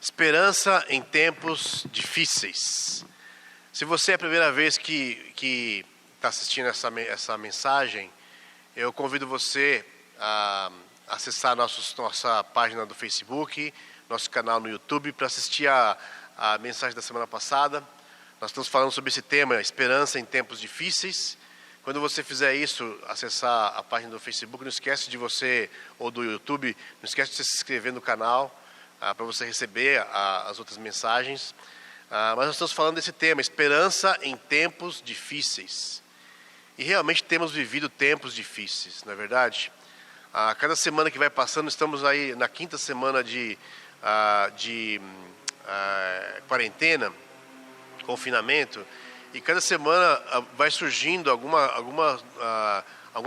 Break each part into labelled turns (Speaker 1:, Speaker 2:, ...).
Speaker 1: Esperança em tempos difíceis. Se você é a primeira vez que está assistindo essa mensagem, eu convido você a acessar nossa página do Facebook, nosso canal no YouTube, para assistir a mensagem da semana passada. Nós estamos falando sobre esse tema, esperança em tempos difíceis. Quando você fizer isso, acessar a página do Facebook, não esquece de você, ou do YouTube, não esquece de se inscrever no canal, para você receber as outras mensagens. Mas nós estamos falando desse tema, esperança em tempos difíceis. E realmente temos vivido tempos difíceis, não é verdade? A cada semana que vai passando, estamos aí na 5ª semana de quarentena, confinamento, e cada semana vai surgindo algum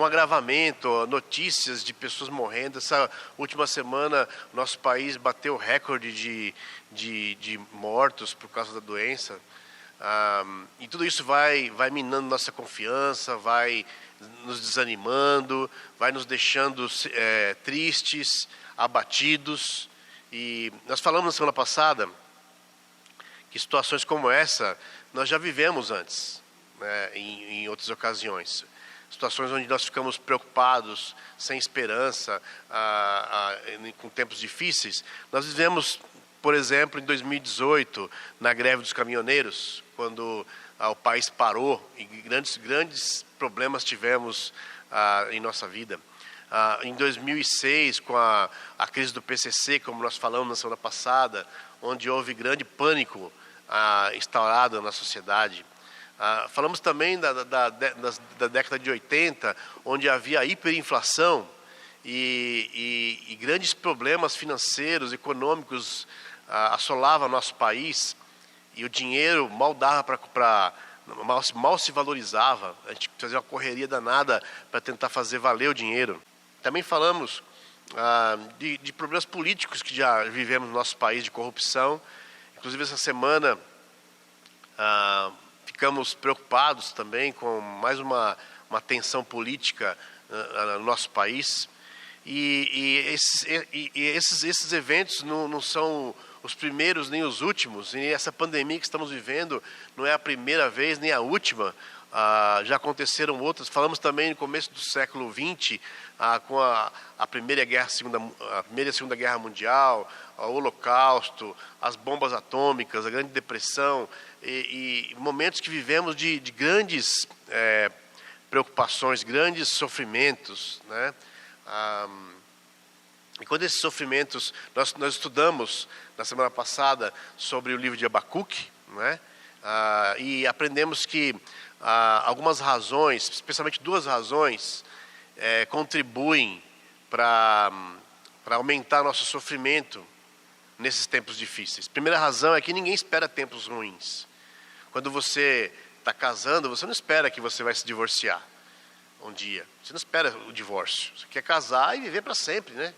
Speaker 1: agravamento, notícias de pessoas morrendo. Essa última semana, nosso país bateu o recorde de mortos por causa da doença. E tudo isso vai minando nossa confiança, vai nos desanimando, vai nos deixando tristes, abatidos. E nós falamos na semana passada que situações como essa nós já vivemos antes, né, em outras ocasiões. Situações onde nós ficamos preocupados, sem esperança, com tempos difíceis. Nós vivemos, por exemplo, em 2018, na greve dos caminhoneiros, quando o país parou e grandes problemas tivemos em nossa vida. Em 2006, com a crise do PCC, como nós falamos na semana passada, onde houve grande pânico instaurado na sociedade. Falamos também da década de 80, onde havia hiperinflação e grandes problemas financeiros, econômicos assolavam nosso país, e o dinheiro mal dava mal se valorizava. A gente fazia uma correria danada para tentar fazer valer o dinheiro. Também falamos de problemas políticos que já vivemos no nosso país, de corrupção. Inclusive, essa semana ficamos preocupados também com mais uma tensão política no nosso país. E esses eventos não são os primeiros nem os últimos. E essa pandemia que estamos vivendo não é a primeira vez nem a última. Já aconteceram outras. Falamos também no começo do século XX, com a Primeira e a Segunda Guerra Mundial, o Holocausto, as bombas atômicas, a Grande Depressão, e momentos que vivemos de grandes preocupações, grandes sofrimentos, né? E quando esses sofrimentos, nós estudamos na semana passada sobre o livro de Abacuque, né? E aprendemos que algumas razões, especialmente 2 razões, contribuem para aumentar nosso sofrimento nesses tempos difíceis. Primeira razão é que ninguém espera tempos ruins. Quando você está casando, você não espera que você vai se divorciar um dia. Você não espera o divórcio. Você quer casar e viver para sempre, né?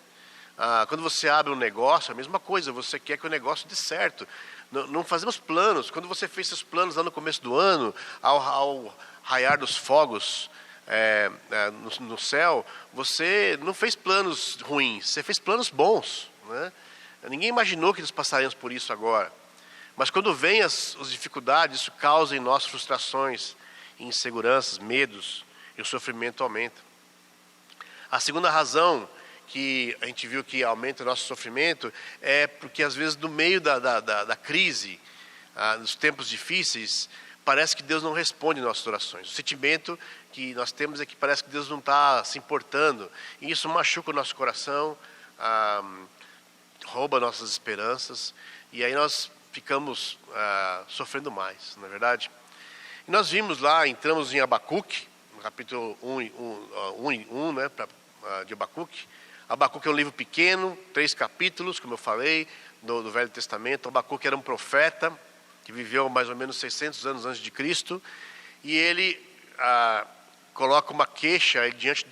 Speaker 1: Quando você abre um negócio, a mesma coisa. Você quer que o negócio dê certo. Não fazemos planos. Quando você fez seus planos lá no começo do ano, ao raiar dos fogos no céu, você não fez planos ruins, você fez planos bons, né? Ninguém imaginou que nós passaríamos por isso agora. Mas quando vem as dificuldades, isso causa em nós frustrações, inseguranças, medos, e o sofrimento aumenta. A segunda razão que a gente viu que aumenta o nosso sofrimento é porque, às vezes, no meio da crise, nos tempos difíceis, parece que Deus não responde nossas orações. O sentimento que nós temos é que parece que Deus não está se importando. E isso machuca o nosso coração, rouba nossas esperanças. E aí nós ficamos sofrendo mais, não é verdade? E nós vimos lá, entramos em Abacuque, no capítulo 1, né, de Abacuque. Abacuque é um livro pequeno, 3 capítulos, como eu falei, do Velho Testamento. Abacuque era um profeta que viveu mais ou menos 600 anos antes de Cristo, e ele coloca uma queixa diante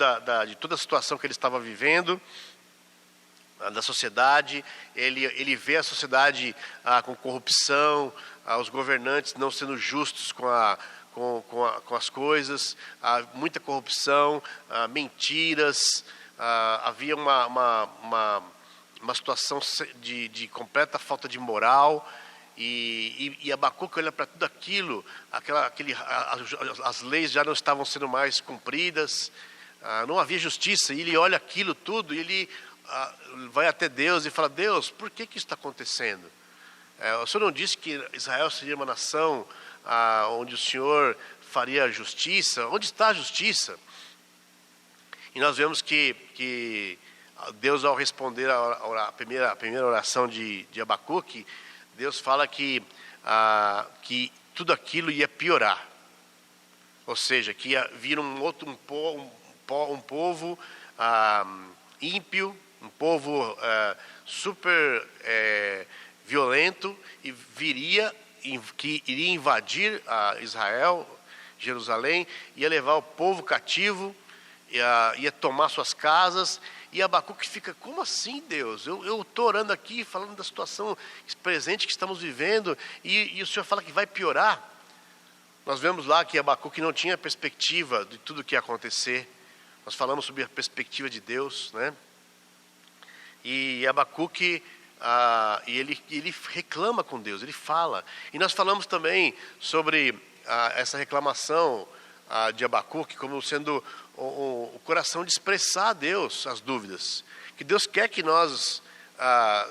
Speaker 1: de toda a situação que ele estava vivendo, da sociedade. Ele vê a sociedade com corrupção, os governantes não sendo justos com as coisas, muita corrupção, mentiras. Havia uma situação de completa falta de moral, e Abacuque olha para tudo aquilo, as leis já não estavam sendo mais cumpridas, não havia justiça, e ele olha aquilo tudo, e ele vai até Deus e fala: Deus, por que isso está acontecendo? O Senhor não disse que Israel seria uma nação onde o Senhor faria justiça? Onde está a justiça? E nós vemos que Deus, ao responder a primeira oração de Abacuque, Deus fala que tudo aquilo ia piorar. Ou seja, que ia vir um povo ímpio, um povo super violento, e que iria invadir Israel, Jerusalém, ia levar o povo cativo, ia tomar suas casas. E Abacuque fica: como assim, Deus? Eu estou orando aqui, falando da situação presente que estamos vivendo, e o Senhor fala que vai piorar. Nós vemos lá que Abacuque não tinha perspectiva de tudo o que ia acontecer. Nós falamos sobre a perspectiva de Deus, né? E Abacuque, ele reclama com Deus, ele fala. E nós falamos também sobre essa reclamação de Abacuque como sendo o coração de expressar a Deus as dúvidas. Que Deus quer que nós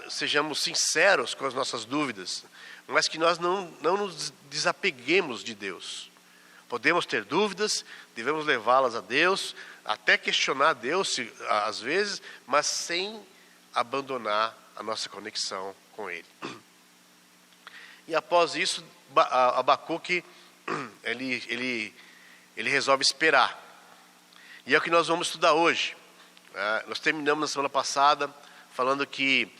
Speaker 1: sejamos sinceros com as nossas dúvidas, mas que nós não nos desapeguemos de Deus. Podemos ter dúvidas, devemos levá-las a Deus, até questionar Deus às vezes, mas sem abandonar a nossa conexão com Ele. E após isso, Abacuque, ele resolve esperar. E é o que nós vamos estudar hoje. Nós terminamos na semana passada falando que,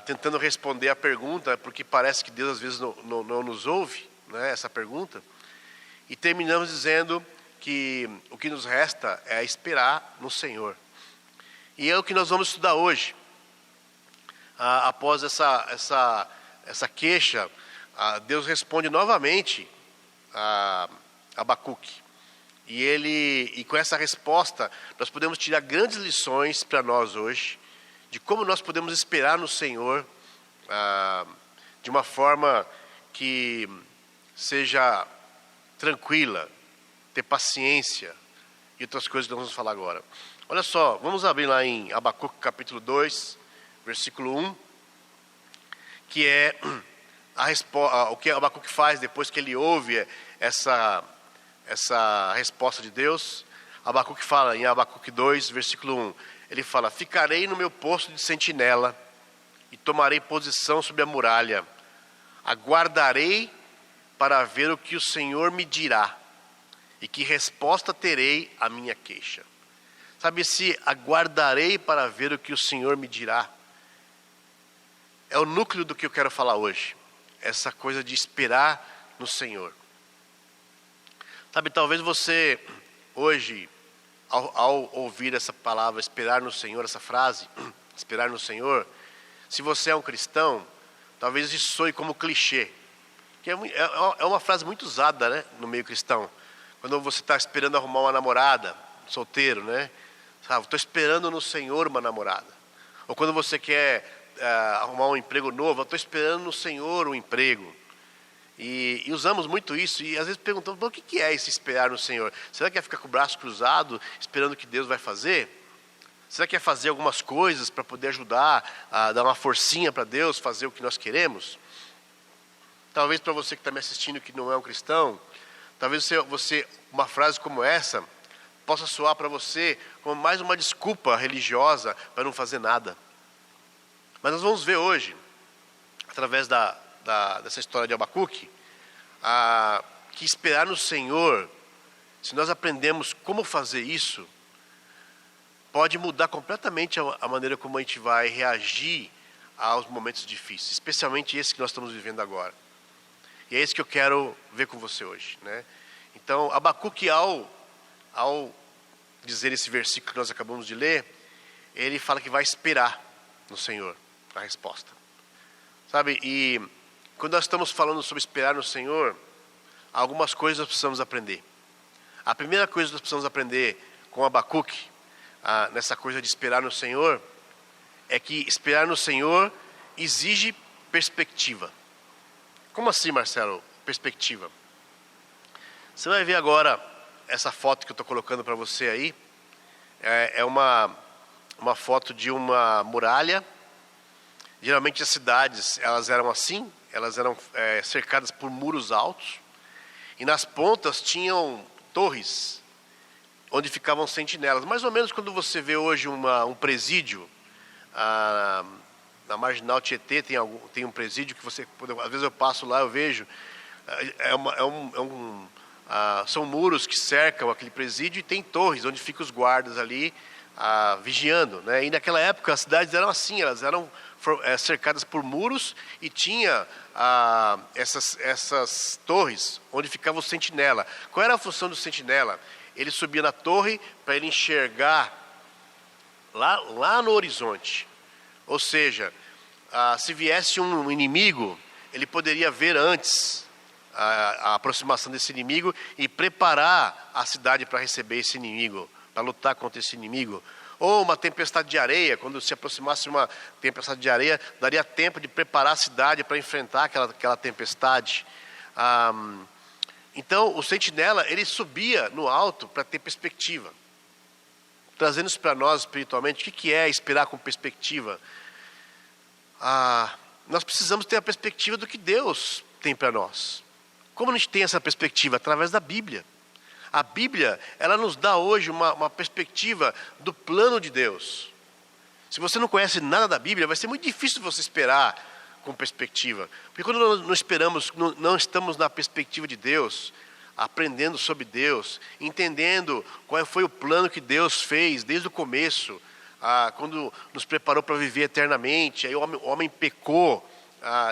Speaker 1: tentando responder a pergunta, porque parece que Deus às vezes não nos ouve, né, essa pergunta. E terminamos dizendo que o que nos resta é esperar no Senhor. E é o que nós vamos estudar hoje. Após essa queixa, Deus responde novamente a Abacuque. E com essa resposta, nós podemos tirar grandes lições para nós hoje, de como nós podemos esperar no Senhor, de uma forma que seja tranquila, ter paciência, e outras coisas que nós vamos falar agora. Olha só, vamos abrir lá em Abacuque capítulo 2, versículo 1, que é o que Abacuque faz depois que ele ouve essa resposta de Deus. Abacuque fala em Abacuque 2, versículo 1, ele fala: ficarei no meu posto de sentinela e tomarei posição sobre a muralha, aguardarei para ver o que o Senhor me dirá e que resposta terei à minha queixa. Sabe, esse aguardarei para ver o que o Senhor me dirá é o núcleo do que eu quero falar hoje. Essa coisa de esperar no Senhor. Sabe, talvez você hoje, ao ouvir essa palavra, esperar no Senhor, essa frase, esperar no Senhor, se você é um cristão, talvez isso soe como clichê. Que é uma frase muito usada, né, no meio cristão. Quando você está esperando arrumar uma namorada, solteiro, né? Sabe, estou esperando no Senhor uma namorada. Ou quando você quer arrumar um emprego novo, estou esperando no Senhor um emprego. E usamos muito isso, e às vezes perguntamos: o que é esse esperar no Senhor? Será que é ficar com o braço cruzado, esperando o que Deus vai fazer? Será que é fazer algumas coisas para poder ajudar, a dar uma forcinha para Deus fazer o que nós queremos? Talvez para você que está me assistindo que não é um cristão, talvez uma frase como essa possa soar para você como mais uma desculpa religiosa para não fazer nada. Mas nós vamos ver hoje, através dessa história de Abacuque, que esperar no Senhor, se nós aprendemos como fazer isso, pode mudar completamente a maneira como a gente vai reagir aos momentos difíceis, especialmente esse que nós estamos vivendo agora. E é isso que eu quero ver com você hoje, né? Então, Abacuque, ao dizer esse versículo que nós acabamos de ler, ele fala que vai esperar no Senhor a resposta. Sabe, e quando nós estamos falando sobre esperar no Senhor, algumas coisas nós precisamos aprender. A primeira coisa que nós precisamos aprender com Abacuque, nessa coisa de esperar no Senhor, é que esperar no Senhor exige perspectiva. Como assim, Marcelo? Perspectiva. Você vai ver agora essa foto que eu estou colocando para você aí. É uma foto de uma muralha. Geralmente as cidades, elas eram assim, elas eram cercadas por muros altos. E nas pontas tinham torres, onde ficavam sentinelas. Mais ou menos quando você vê hoje um presídio, na Marginal Tietê tem um presídio que você, às vezes eu passo lá, eu vejo, são muros que cercam aquele presídio e tem torres onde ficam os guardas ali vigiando, né? E naquela época as cidades eram assim, elas eram cercadas por muros e tinha essas torres onde ficava o sentinela. Qual era a função do sentinela? Ele subia na torre para ele enxergar lá no horizonte. Ou seja, se viesse um inimigo, ele poderia ver antes a aproximação desse inimigo e preparar a cidade para receber esse inimigo, para lutar contra esse inimigo. Ou uma tempestade de areia, quando se aproximasse uma tempestade de areia, daria tempo de preparar a cidade para enfrentar aquela tempestade. Então, o sentinela, ele subia no alto para ter perspectiva. Trazendo isso para nós espiritualmente, o que é esperar com perspectiva? Nós precisamos ter a perspectiva do que Deus tem para nós. Como a gente tem essa perspectiva? Através da Bíblia. A Bíblia, ela nos dá hoje uma perspectiva do plano de Deus. Se você não conhece nada da Bíblia, vai ser muito difícil você esperar com perspectiva. Porque quando nós não estamos na perspectiva de Deus, aprendendo sobre Deus, entendendo qual foi o plano que Deus fez desde o começo, quando nos preparou para viver eternamente, aí o homem pecou,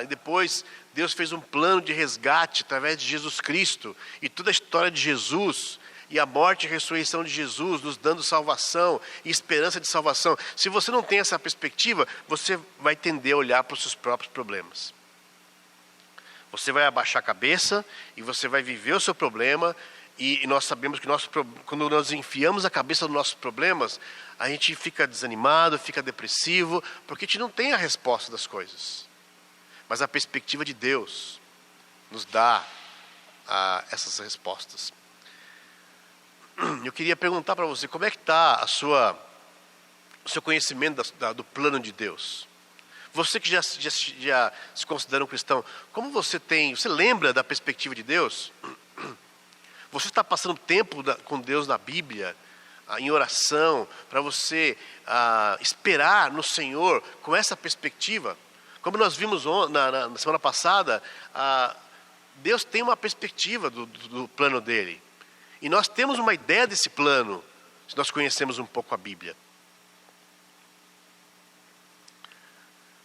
Speaker 1: e depois Deus fez um plano de resgate através de Jesus Cristo, e toda a história de Jesus, e a morte e a ressurreição de Jesus, nos dando salvação e esperança de salvação. Se você não tem essa perspectiva, você vai tender a olhar para os seus próprios problemas. Você vai abaixar a cabeça, e você vai viver o seu problema, e nós sabemos que quando nós enfiamos a cabeça nos nossos problemas, a gente fica desanimado, fica depressivo, porque a gente não tem a resposta das coisas. Mas a perspectiva de Deus nos dá essas respostas. Eu queria perguntar para você, como é que está o seu conhecimento do plano de Deus? Você que já se considera um cristão, como você lembra da perspectiva de Deus? Você está passando tempo com Deus na Bíblia, em oração, para você esperar no Senhor com essa perspectiva? Como nós vimos na semana passada, Deus tem uma perspectiva do plano dele. E nós temos uma ideia desse plano, se nós conhecemos um pouco a Bíblia.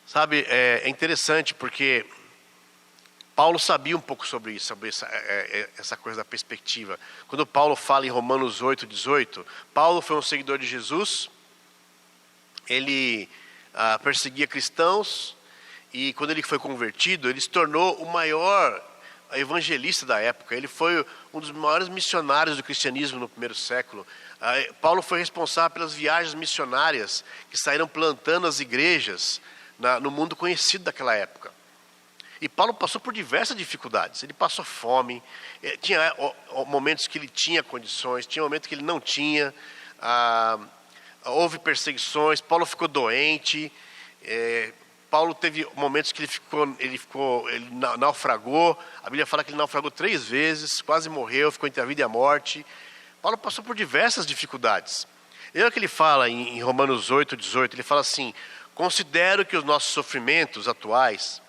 Speaker 1: Sabe, é interessante porque Paulo sabia um pouco sobre isso, sobre essa coisa da perspectiva. Quando Paulo fala em Romanos 8:18, Paulo foi um seguidor de Jesus, ele perseguia cristãos, e quando ele foi convertido, ele se tornou o maior evangelista da época. Ele foi um dos maiores missionários do cristianismo no primeiro século. Paulo foi responsável pelas viagens missionárias que saíram plantando as igrejas no mundo conhecido daquela época. E Paulo passou por diversas dificuldades. Ele passou fome, tinha momentos que ele tinha condições, tinha momentos que ele não tinha, houve perseguições, Paulo ficou doente, Paulo teve momentos que ele naufragou. A Bíblia fala que ele naufragou 3 vezes, quase morreu, ficou entre a vida e a morte. Paulo passou por diversas dificuldades. E olha o que ele fala em Romanos 8:18, ele fala assim: considero que os nossos sofrimentos atuais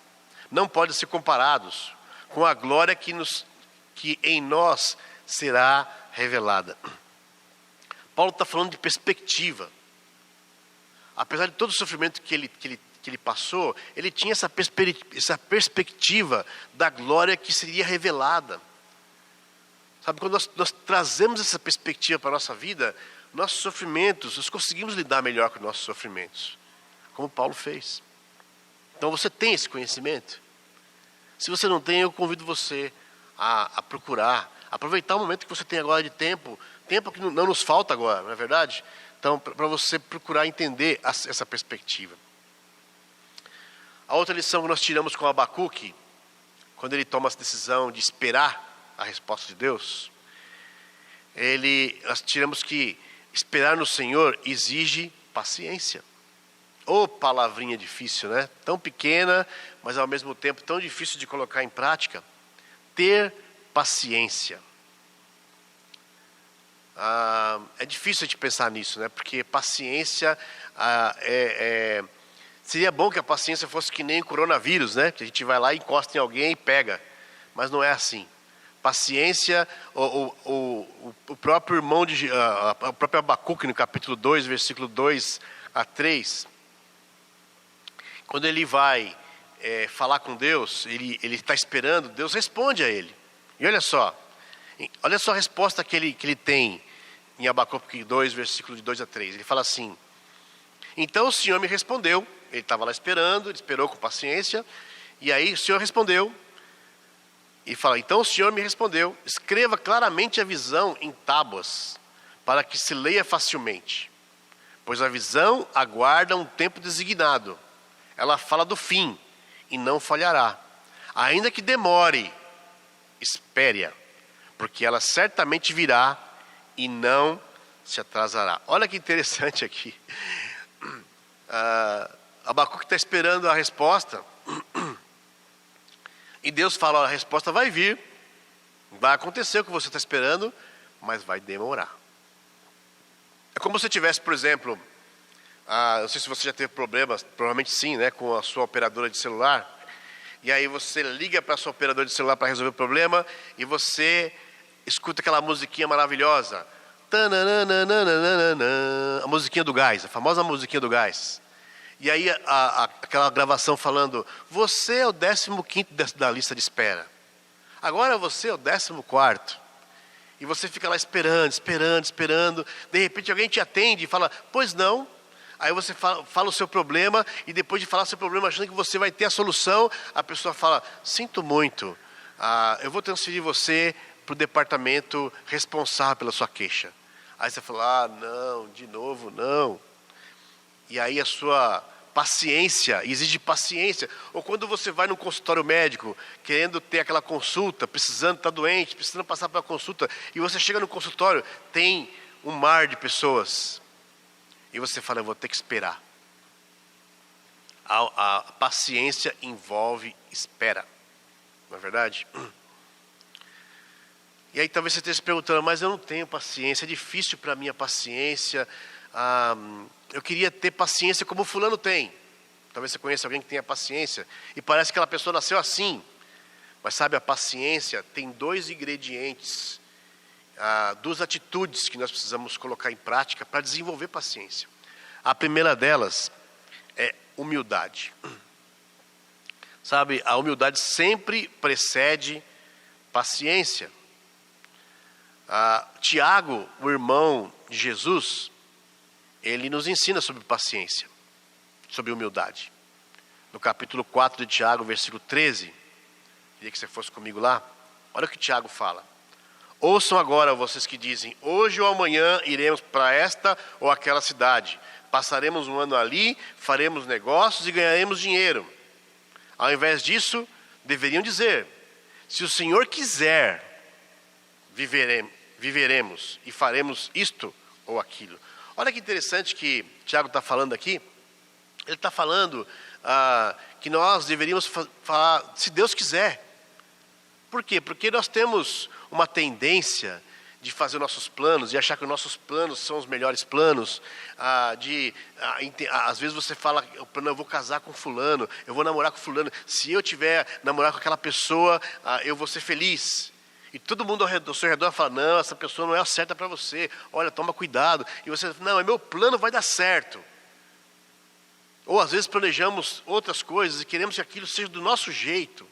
Speaker 1: não podem ser comparados com a glória que em nós será revelada. Paulo está falando de perspectiva. Apesar de todo o sofrimento que ele passou, ele tinha essa perspectiva da glória que seria revelada. Sabe, quando nós trazemos essa perspectiva para a nossa vida, nossos sofrimentos, nós conseguimos lidar melhor com nossos sofrimentos, como Paulo fez. Então você tem esse conhecimento? Se você não tem, eu convido você a procurar, aproveitar o momento que você tem agora de tempo que não nos falta agora, não é verdade? Então, para você procurar entender essa perspectiva. A outra lição que nós tiramos com Abacuque, quando ele toma essa decisão de esperar a resposta de Deus, nós tiramos que esperar no Senhor exige paciência. Ô, palavrinha difícil, né? Tão pequena, mas ao mesmo tempo tão difícil de colocar em prática. Ter paciência. É difícil a gente pensar nisso, né? Porque paciência seria bom que a paciência fosse que nem o coronavírus, né? Que a gente vai lá, encosta em alguém e pega. Mas não é assim. Paciência, o próprio irmão o próprio Abacuque, no capítulo 2, versículo 2 a 3, quando ele vai falar com Deus, ele está esperando, Deus responde a ele. E olha só a resposta que ele tem em Abacuque 2, versículo de 2 a 3. Ele fala assim: então o Senhor me respondeu. Ele estava lá esperando, ele esperou com paciência, e aí o Senhor respondeu. E fala: então o Senhor me respondeu, escreva claramente a visão em tábuas, para que se leia facilmente. Pois a visão aguarda um tempo designado. Ela fala do fim, e não falhará. Ainda que demore, espere-a, porque ela certamente virá, e não se atrasará. Olha que interessante aqui. Abacuque está esperando a resposta. E Deus fala: a resposta vai vir, vai acontecer o que você está esperando, mas vai demorar. É como se tivesse, por exemplo, não sei se você já teve problemas, provavelmente sim, né, com a sua operadora de celular. E aí você liga para a sua operadora de celular para resolver o problema, e você escuta aquela musiquinha maravilhosa. A musiquinha do gás, a famosa musiquinha do gás. E aí aquela gravação falando: você é o 15º da lista de espera. Agora você é o 14º. E você fica lá esperando. De repente alguém te atende e fala: pois não. Aí você fala o seu problema, e depois de falar o seu problema, achando que você vai ter a solução, a pessoa fala: sinto muito, eu vou transferir você para o departamento responsável pela sua queixa. Aí você fala: não, de novo não. E aí a sua paciência, exige paciência. Ou quando você vai no consultório médico, querendo ter aquela consulta, precisando, está doente, precisando passar pela consulta, e você chega no consultório, tem um mar de pessoas, e você fala: eu vou ter que esperar. A paciência envolve espera, não é verdade? E aí talvez você esteja se perguntando: mas eu não tenho paciência, é difícil para mim a paciência, eu queria ter paciência como fulano tem. Talvez você conheça alguém que tenha paciência, e parece que aquela pessoa nasceu assim. Mas sabe, a paciência tem 2 ingredientes, 2 atitudes que nós precisamos colocar em prática para desenvolver paciência. A primeira delas é humildade. Sabe, a humildade sempre precede paciência. Tiago, o irmão de Jesus, ele nos ensina sobre paciência, sobre humildade. No capítulo 4 de Tiago, versículo 13, queria que você fosse comigo lá. Olha o que Tiago fala: ouçam agora vocês que dizem: hoje ou amanhã iremos para esta ou aquela cidade, passaremos um ano ali, faremos negócios e ganharemos dinheiro. Ao invés disso, deveriam dizer: se o Senhor quiser, viveremos e faremos isto ou aquilo. Olha que interessante que Tiago está falando aqui. Ele está falando que nós deveríamos falar, se Deus quiser. Por quê? Porque nós temos uma tendência de fazer nossos planos e achar que os nossos planos são os melhores planos. Às vezes você fala: eu vou casar com fulano, eu vou namorar com fulano. Se eu tiver namorar com aquela pessoa, eu vou ser feliz. E todo mundo ao seu redor fala: não, essa pessoa não é a certa para você, olha, toma cuidado. E você fala: não, meu plano vai dar certo. Ou às vezes planejamos outras coisas e queremos que aquilo seja do nosso jeito.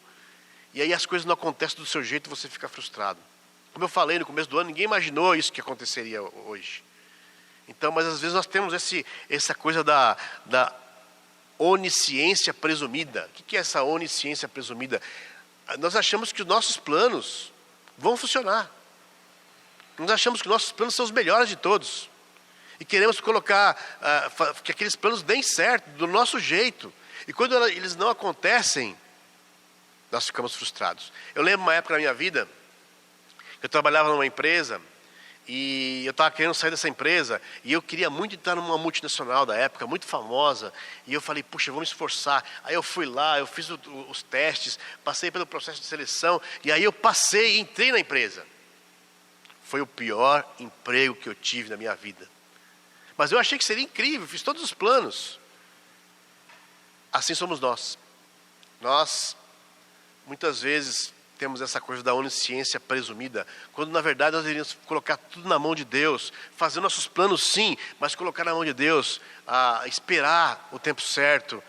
Speaker 1: E aí as coisas não acontecem do seu jeito e você fica frustrado. Como eu falei no começo do ano, ninguém imaginou isso que aconteceria hoje. Então, mas às vezes nós temos essa coisa da onisciência presumida. O que é essa onisciência presumida? Nós achamos que os nossos planos vão funcionar. Nós achamos que nossos planos são os melhores de todos. E queremos colocar que aqueles planos deem certo, do nosso jeito. E quando eles não acontecem, nós ficamos frustrados. Eu lembro uma época na minha vida, eu trabalhava numa empresa, e eu estava querendo sair dessa empresa, e eu queria muito entrar numa multinacional da época, muito famosa, e eu falei, puxa, eu vou me esforçar. Aí eu fui lá, eu fiz os testes, passei pelo processo de seleção, e aí eu passei e entrei na empresa. Foi o pior emprego que eu tive na minha vida. Mas eu achei que seria incrível, fiz todos os planos. Assim somos nós. Nós, muitas vezes, temos essa coisa da onisciência presumida, quando na verdade nós deveríamos colocar tudo na mão de Deus, fazer nossos planos sim, mas colocar na mão de Deus, esperar o tempo certo.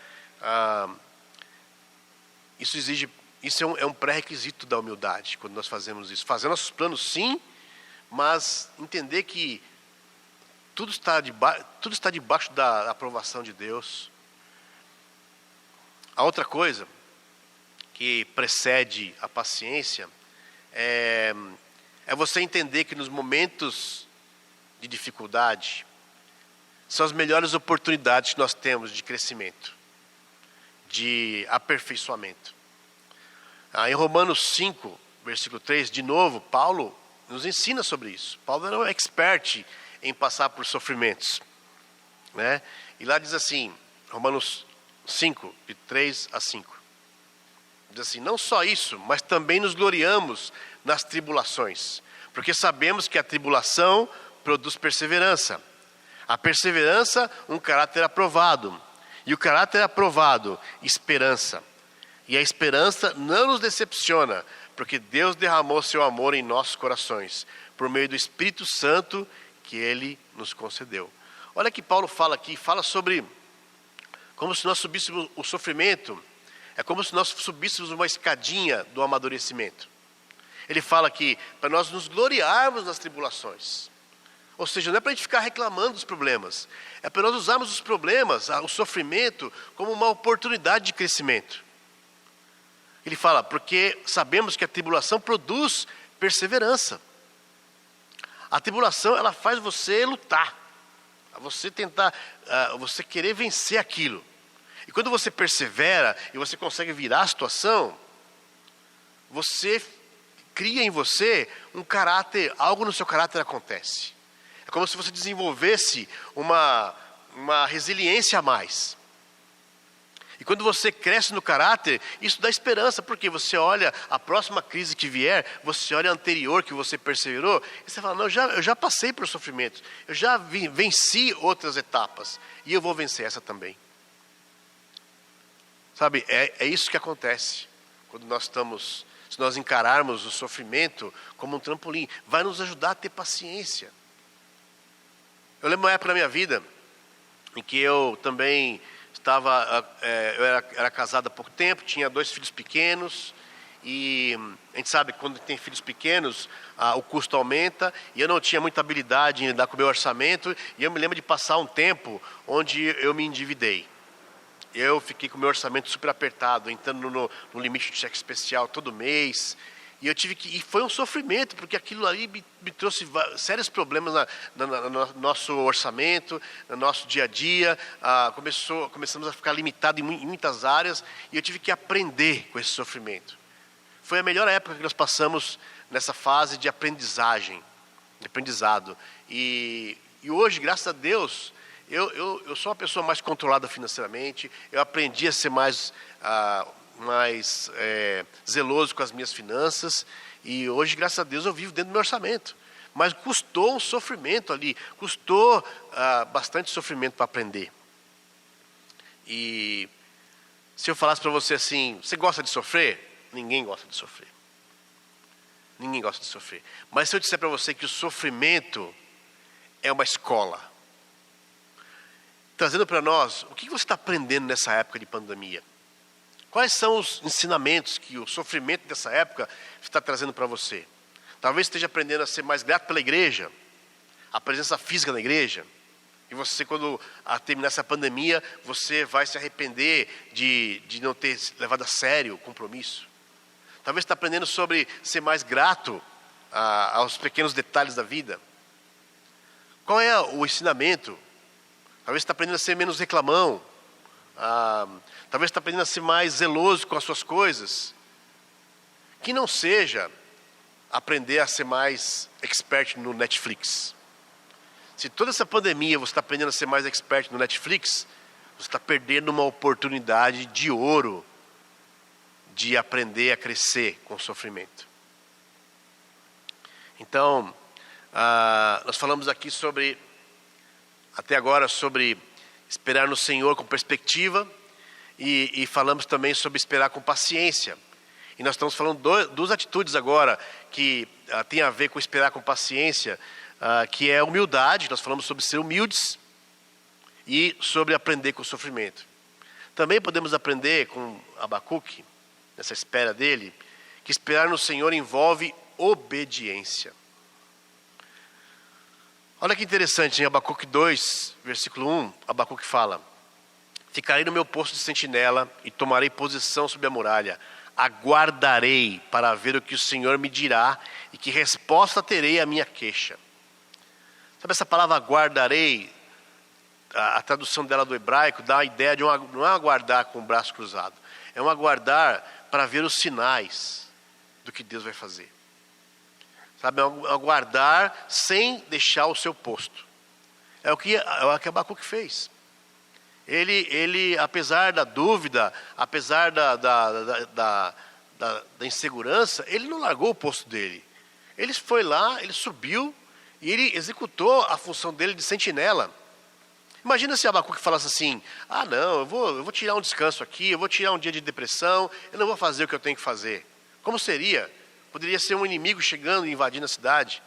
Speaker 1: Isso é um pré-requisito da humildade, quando nós fazemos isso. Fazer nossos planos sim, mas entender que tudo está debaixo da aprovação de Deus. A outra coisa que precede a paciência é você entender que nos momentos de dificuldade são as melhores oportunidades que nós temos de crescimento, de aperfeiçoamento. Em Romanos 5, versículo 3, de novo, Paulo nos ensina sobre isso. Paulo era um expert em passar por sofrimentos, né? E lá diz assim, Romanos 5, de 3 a 5. Diz assim, não só isso, mas também nos gloriamos nas tribulações, porque sabemos que a tribulação produz perseverança. A perseverança, um caráter aprovado. E o caráter aprovado, esperança. E a esperança não nos decepciona, porque Deus derramou seu amor em nossos corações, por meio do Espírito Santo que Ele nos concedeu. Olha que Paulo fala aqui, fala sobre como se nós subíssemos o sofrimento. É como se nós subíssemos uma escadinha do amadurecimento. Ele fala que para nós nos gloriarmos nas tribulações. Ou seja, não é para a gente ficar reclamando dos problemas. É para nós usarmos os problemas, o sofrimento, como uma oportunidade de crescimento. Ele fala, porque sabemos que a tribulação produz perseverança. A tribulação, ela faz você lutar. Você tentar, você querer vencer aquilo. E quando você persevera e você consegue virar a situação, você cria em você um caráter, algo no seu caráter acontece. É como se você desenvolvesse uma resiliência a mais. E quando você cresce no caráter, isso dá esperança, porque você olha a próxima crise que vier, você olha a anterior que você perseverou, e você fala, não, eu já passei por sofrimentos, eu já venci outras etapas, e eu vou vencer essa também. Sabe, é isso que acontece quando se nós encararmos o sofrimento como um trampolim, vai nos ajudar a ter paciência. Eu lembro uma época na minha vida em que eu também eu era casado há pouco tempo, tinha 2 filhos pequenos, e a gente sabe que quando tem filhos pequenos, o custo aumenta, e eu não tinha muita habilidade em lidar com o meu orçamento, e eu me lembro de passar um tempo onde eu me endividei. Eu fiquei com o meu orçamento super apertado, entrando no limite de cheque especial todo mês. E foi um sofrimento, porque aquilo ali me trouxe sérios problemas no nosso orçamento, no nosso dia a dia. Começamos a ficar limitado em muitas áreas, e eu tive que aprender com esse sofrimento. Foi a melhor época que nós passamos nessa fase de aprendizagem, de aprendizado. E hoje, graças a Deus, eu sou uma pessoa mais controlada financeiramente, eu aprendi a ser mais zeloso com as minhas finanças, e hoje, graças a Deus, eu vivo dentro do meu orçamento. Mas custou um sofrimento ali, custou bastante sofrimento para aprender. E se eu falasse para você assim, você gosta de sofrer? Ninguém gosta de sofrer. Ninguém gosta de sofrer. Mas se eu disser para você que o sofrimento é uma escola, trazendo para nós, o que você está aprendendo nessa época de pandemia? Quais são os ensinamentos que o sofrimento dessa época está trazendo para você? Talvez esteja aprendendo a ser mais grato pela igreja, a presença física na igreja. E você, quando terminar essa pandemia, você vai se arrepender de não ter levado a sério o compromisso. Talvez está aprendendo sobre ser mais grato aos pequenos detalhes da vida. Qual é o ensinamento? Talvez está aprendendo a ser menos reclamão, Talvez está aprendendo a ser mais zeloso com as suas coisas. Que não seja aprender a ser mais expert no Netflix. Se toda essa pandemia você está aprendendo a ser mais expert no Netflix, você está perdendo uma oportunidade de ouro de aprender a crescer com o sofrimento. Então, nós falamos aqui até agora sobre esperar no Senhor com perspectiva e falamos também sobre esperar com paciência. E nós estamos falando duas atitudes agora que tem a ver com esperar com paciência, que é humildade. Nós falamos sobre ser humildes e sobre aprender com o sofrimento. Também podemos aprender com Abacuque, nessa espera dele, que esperar no Senhor envolve obediência. Olha que interessante, em Abacuque 2, versículo 1, Abacuque fala: ficarei no meu posto de sentinela e tomarei posição sobre a muralha. Aguardarei para ver o que o Senhor me dirá e que resposta terei à minha queixa. Sabe essa palavra aguardarei? A tradução dela do hebraico dá a ideia de não é aguardar com o braço cruzado. É um aguardar para ver os sinais do que Deus vai fazer. Sabe, é um aguardar sem deixar o seu posto. É o que Abacuque fez. Ele, apesar da dúvida, apesar da insegurança, ele não largou o posto dele. Ele foi lá, ele subiu e ele executou a função dele de sentinela. Imagina se Abacuque falasse assim: não, eu vou tirar um descanso aqui, eu vou tirar um dia de depressão, eu não vou fazer o que eu tenho que fazer. Como seria? Poderia ser um inimigo chegando e invadindo a cidade.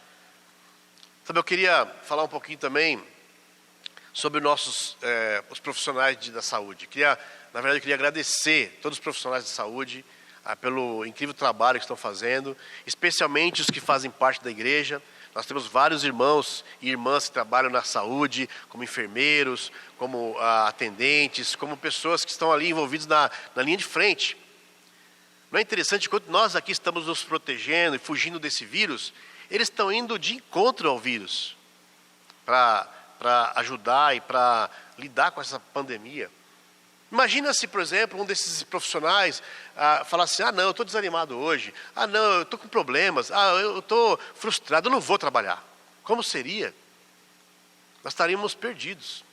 Speaker 1: Sabe, eu queria falar um pouquinho também sobre os profissionais da saúde. Na verdade, eu queria agradecer todos os profissionais de saúde pelo incrível trabalho que estão fazendo, especialmente os que fazem parte da igreja. Nós temos vários irmãos e irmãs que trabalham na saúde, como enfermeiros, como atendentes, como pessoas que estão ali envolvidos na linha de frente. Não é interessante, enquanto nós aqui estamos nos protegendo e fugindo desse vírus, eles estão indo de encontro ao vírus para ajudar e para lidar com essa pandemia. Imagina se, por exemplo, um desses profissionais falasse: não, eu estou desanimado hoje, não, eu estou com problemas, eu estou frustrado, eu não vou trabalhar. Como seria? Nós estaríamos perdidos.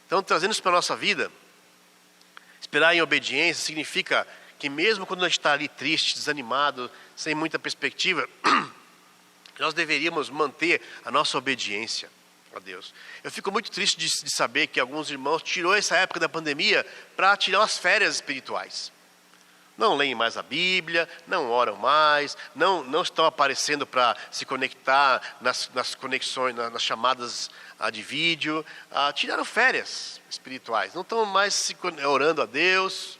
Speaker 1: Então, trazendo isso para a nossa vida, esperar em obediência significa que mesmo quando a gente está ali triste, desanimado, sem muita perspectiva, nós deveríamos manter a nossa obediência a Deus. Eu fico muito triste de saber que alguns irmãos tirou essa época da pandemia para tirar umas férias espirituais. Não leem mais a Bíblia, não oram mais, não estão aparecendo para se conectar nas conexões, nas chamadas de vídeo. Tiraram férias espirituais, não estão mais orando a Deus.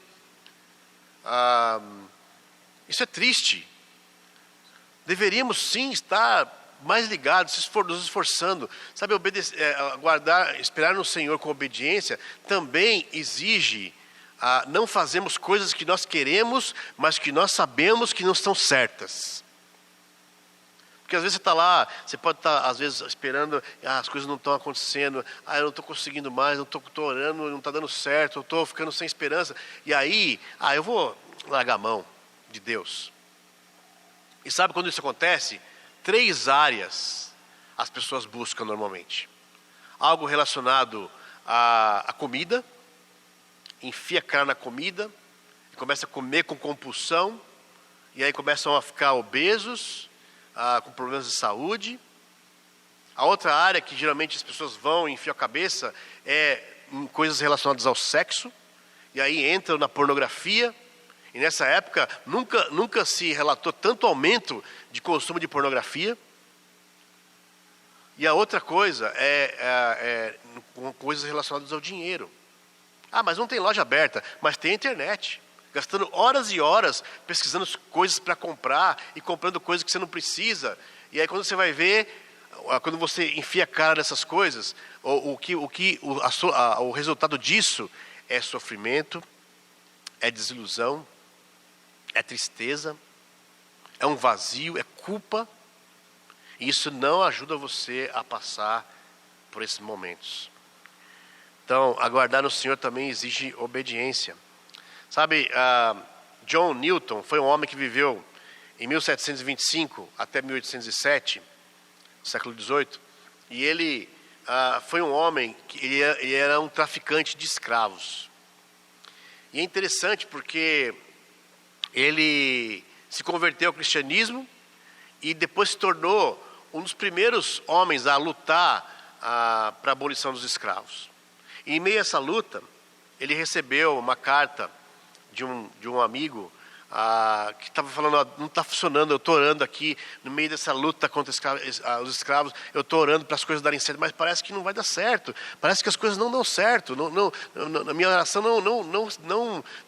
Speaker 1: Isso é triste. Deveríamos sim estar mais ligados, nos esforçando. Sabe, esperar no Senhor com obediência também exige não fazermos coisas que nós queremos, mas que nós sabemos que não estão certas. Porque às vezes você está lá, você pode estar às vezes esperando, as coisas não estão acontecendo, eu não estou conseguindo mais, não estou orando, não está dando certo, eu estou ficando sem esperança. E aí, eu vou largar a mão de Deus. E sabe quando isso acontece? 3 áreas as pessoas buscam normalmente. Algo relacionado à comida, enfia a cara na comida, e começa a comer com compulsão, e aí começam a ficar obesos, com problemas de saúde. A outra área que geralmente as pessoas vão e enfiam a cabeça é em coisas relacionadas ao sexo, e aí entram na pornografia. E nessa época nunca se relatou tanto aumento de consumo de pornografia. E a outra coisa é coisas relacionadas ao dinheiro. Mas não tem loja aberta, mas tem internet. Gastando horas e horas pesquisando coisas para comprar e comprando coisas que você não precisa. E aí quando você vai ver, quando você enfia a cara nessas coisas, o resultado disso é sofrimento, é desilusão, é tristeza, é um vazio, é culpa. E isso não ajuda você a passar por esses momentos. Então, aguardar no Senhor também exige obediência. Sabe, John Newton foi um homem que viveu em 1725 até 1807, século XVIII, e ele foi um homem que ele era um traficante de escravos. E é interessante porque ele se converteu ao cristianismo e depois se tornou um dos primeiros homens a lutar para a abolição dos escravos. E em meio a essa luta, ele recebeu uma carta de um amigo que estava falando, não está funcionando, eu estou orando aqui, no meio dessa luta contra os escravos, eu estou orando para as coisas darem certo, mas parece que não vai dar certo, parece que as coisas não dão certo, a minha oração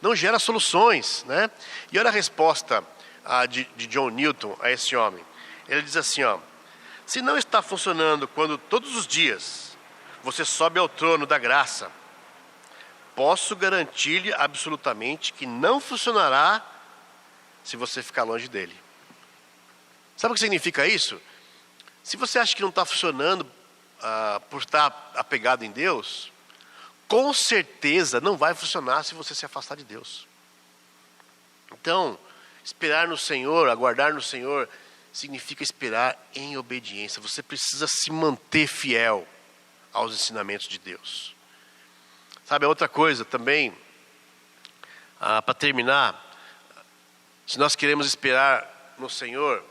Speaker 1: não gera soluções, né? E olha a resposta de John Newton a esse homem. Ele diz assim, se não está funcionando quando todos os dias você sobe ao trono da graça, posso garantir-lhe absolutamente que não funcionará se você ficar longe dele. Sabe o que significa isso? Se você acha que não está funcionando por estar apegado em Deus, com certeza não vai funcionar se você se afastar de Deus. Então, esperar no Senhor, aguardar no Senhor, significa esperar em obediência. Você precisa se manter fiel aos ensinamentos de Deus. Sabe, a outra coisa também, para terminar, se nós queremos esperar no Senhor,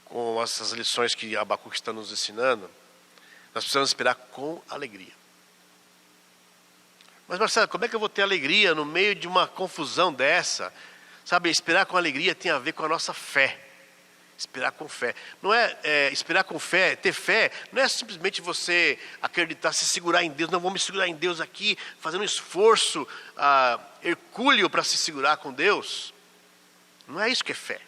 Speaker 1: com essas lições que Abacuque está nos ensinando, nós precisamos esperar com alegria. Mas Marcelo, como é que eu vou ter alegria no meio de uma confusão dessa? Sabe, esperar com alegria tem a ver com a nossa fé. Esperar com fé. Não é esperar com fé, ter fé, não é simplesmente você acreditar, se segurar em Deus. Não, vou me segurar em Deus aqui, fazendo um esforço hercúleo para se segurar com Deus. Não é isso que é fé.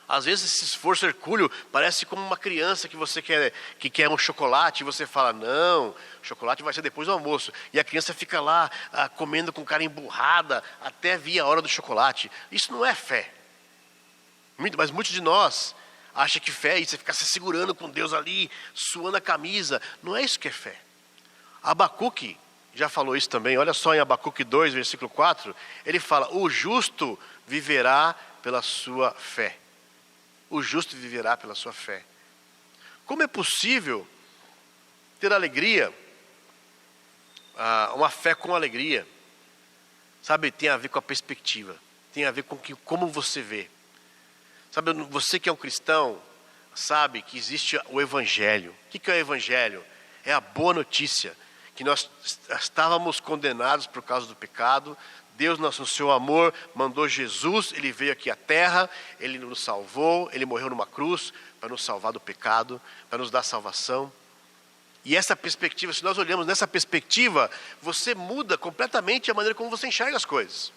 Speaker 1: Às vezes esse esforço hercúleo parece como uma criança que quer um chocolate e você fala, não, o chocolate vai ser depois do almoço. E a criança fica lá comendo com cara emburrada até vir a hora do chocolate. Isso não é fé. Mas muitos de nós acham que fé é isso, você ficar se segurando com Deus ali, suando a camisa. Não é isso que é fé. Abacuque já falou isso também. Olha só em Abacuque 2, versículo 4, ele fala, o justo viverá pela sua fé. O justo viverá pela sua fé. Como é possível ter alegria, uma fé com alegria? Sabe, tem a ver com a perspectiva, tem a ver com como você vê. Sabe, você que é um cristão, sabe que existe o Evangelho. O que é o Evangelho? É a boa notícia, que nós estávamos condenados por causa do pecado. Deus, no seu amor, mandou Jesus, Ele veio aqui à terra, Ele nos salvou, Ele morreu numa cruz para nos salvar do pecado, para nos dar salvação. E essa perspectiva, se nós olhamos nessa perspectiva, você muda completamente a maneira como você enxerga as coisas.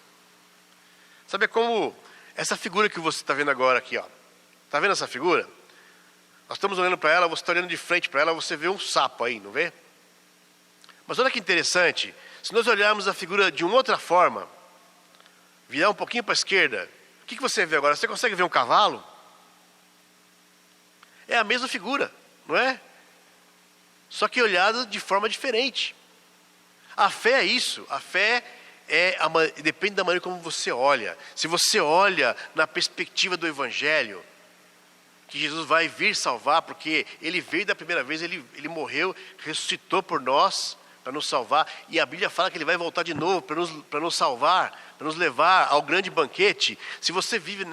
Speaker 1: Sabe, como essa figura que você está vendo agora aqui, está vendo essa figura? Nós estamos olhando para ela, você está olhando de frente para ela, você vê um sapo aí, não vê? Mas olha que interessante, se nós olharmos a figura de uma outra forma, virar um pouquinho para a esquerda, o que você vê agora? Você consegue ver um cavalo? É a mesma figura, não é? Só que olhada de forma diferente. A fé é isso, a fé depende da maneira como você olha. Se você olha na perspectiva do Evangelho, que Jesus vai vir salvar, porque Ele veio da primeira vez, Ele morreu, ressuscitou por nós, para nos salvar, e a Bíblia fala que Ele vai voltar de novo para nos salvar, para nos levar ao grande banquete. Se você vive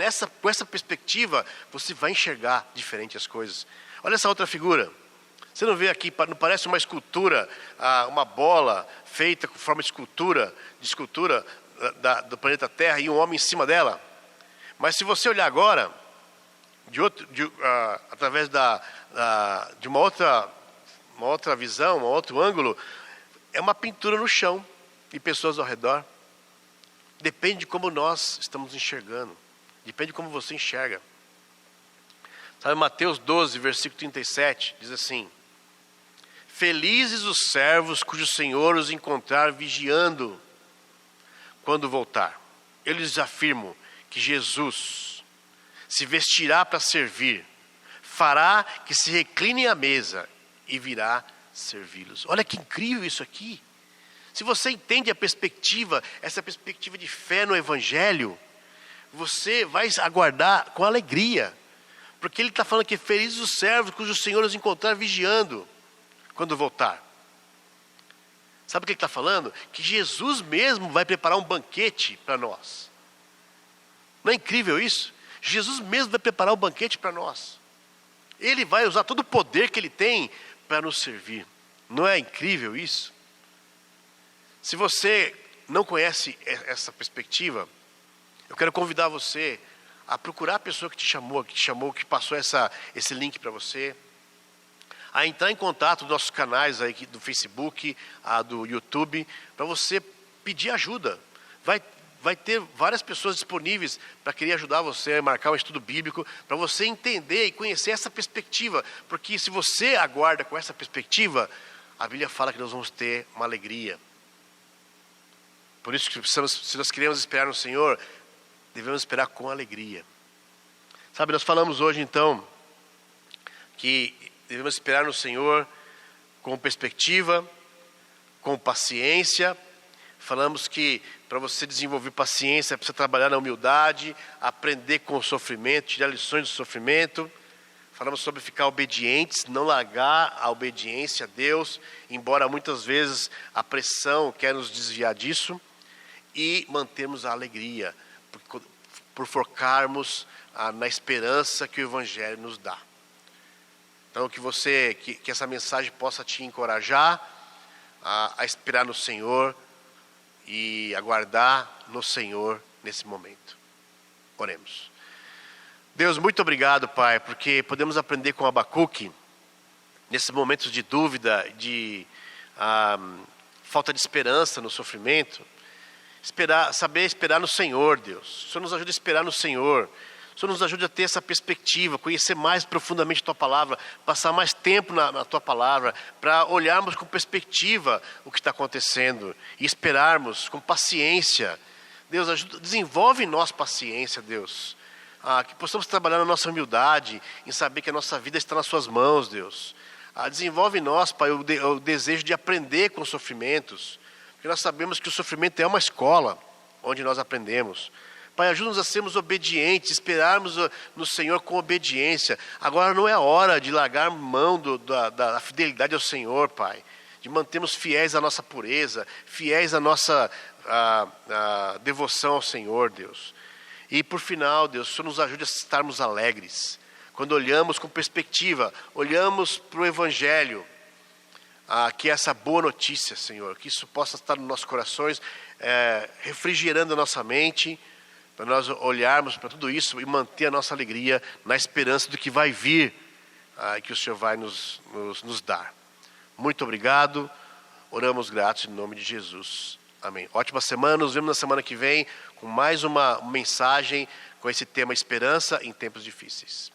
Speaker 1: com essa perspectiva, você vai enxergar diferente as coisas. Olha essa outra figura. Você não vê aqui, não parece uma escultura, uma bola feita com forma de escultura do planeta Terra e um homem em cima dela? Mas se você olhar agora, através de uma outra visão, um outro ângulo, é uma pintura no chão e pessoas ao redor. Depende de como nós estamos enxergando. Depende de como você enxerga. Sabe, Mateus 12, versículo 37, diz assim: felizes os servos cujo Senhor os encontrar vigiando quando voltar. Eu lhes afirmo que Jesus se vestirá para servir, fará que se reclinem à mesa e virá servi-los. Olha que incrível isso aqui. Se você entende a perspectiva, essa perspectiva de fé no Evangelho, você vai aguardar com alegria. Porque ele está falando que felizes os servos cujo Senhor os encontrar vigiando quando voltar. Sabe o que ele está falando? Que Jesus mesmo vai preparar um banquete para nós. Não é incrível isso? Jesus mesmo vai preparar um banquete para nós. Ele vai usar todo o poder que ele tem para nos servir. Não é incrível isso? Se você não conhece essa perspectiva, eu quero convidar você a procurar a pessoa que te chamou, que passou esse link para você, a entrar em contato com nossos canais aí do Facebook, do YouTube, para você pedir ajuda. Vai ter várias pessoas disponíveis para querer ajudar você a marcar um estudo bíblico, para você entender e conhecer essa perspectiva, porque se você aguarda com essa perspectiva, a Bíblia fala que nós vamos ter uma alegria. Por isso que se nós queremos esperar no Senhor, devemos esperar com alegria. Sabe, nós falamos hoje então que devemos esperar no Senhor com perspectiva, com paciência. Falamos que para você desenvolver paciência, precisa trabalhar na humildade, aprender com o sofrimento, tirar lições do sofrimento. Falamos sobre ficar obedientes, não largar a obediência a Deus, embora muitas vezes a pressão quer nos desviar disso. E mantermos a alegria, por focarmos na esperança que o Evangelho nos dá. Então que essa mensagem possa te encorajar a esperar no Senhor e aguardar no Senhor nesse momento. Oremos. Deus, muito obrigado, Pai, porque podemos aprender com Abacuque, nesses momentos de dúvida, de falta de esperança no sofrimento, saber esperar no Senhor, Deus. O Senhor nos ajuda a esperar no Senhor. O Senhor nos ajuda a ter essa perspectiva, conhecer mais profundamente a Tua Palavra, passar mais tempo na Tua Palavra, para olharmos com perspectiva o que está acontecendo e esperarmos com paciência. Deus, desenvolve em nós paciência, Deus. Que possamos trabalhar na nossa humildade, em saber que a nossa vida está nas Suas mãos, Deus. Desenvolve em nós, Pai, o desejo de aprender com os sofrimentos, porque nós sabemos que o sofrimento é uma escola onde nós aprendemos. Pai, ajuda-nos a sermos obedientes, esperarmos no Senhor com obediência. Agora não é hora de largar mão da fidelidade ao Senhor, Pai. De mantermos fiéis à nossa pureza, fiéis à nossa devoção ao Senhor, Deus. E por final, Deus, o Senhor nos ajude a estarmos alegres. Quando olhamos com perspectiva, olhamos para o Evangelho, que é essa boa notícia, Senhor, que isso possa estar nos nossos corações, refrigerando a nossa mente, para nós olharmos para tudo isso e manter a nossa alegria na esperança do que vai vir, que o Senhor vai nos dar. Muito obrigado, oramos gratos em nome de Jesus. Amém. Ótima semana, nos vemos na semana que vem com mais uma mensagem com esse tema esperança em tempos difíceis.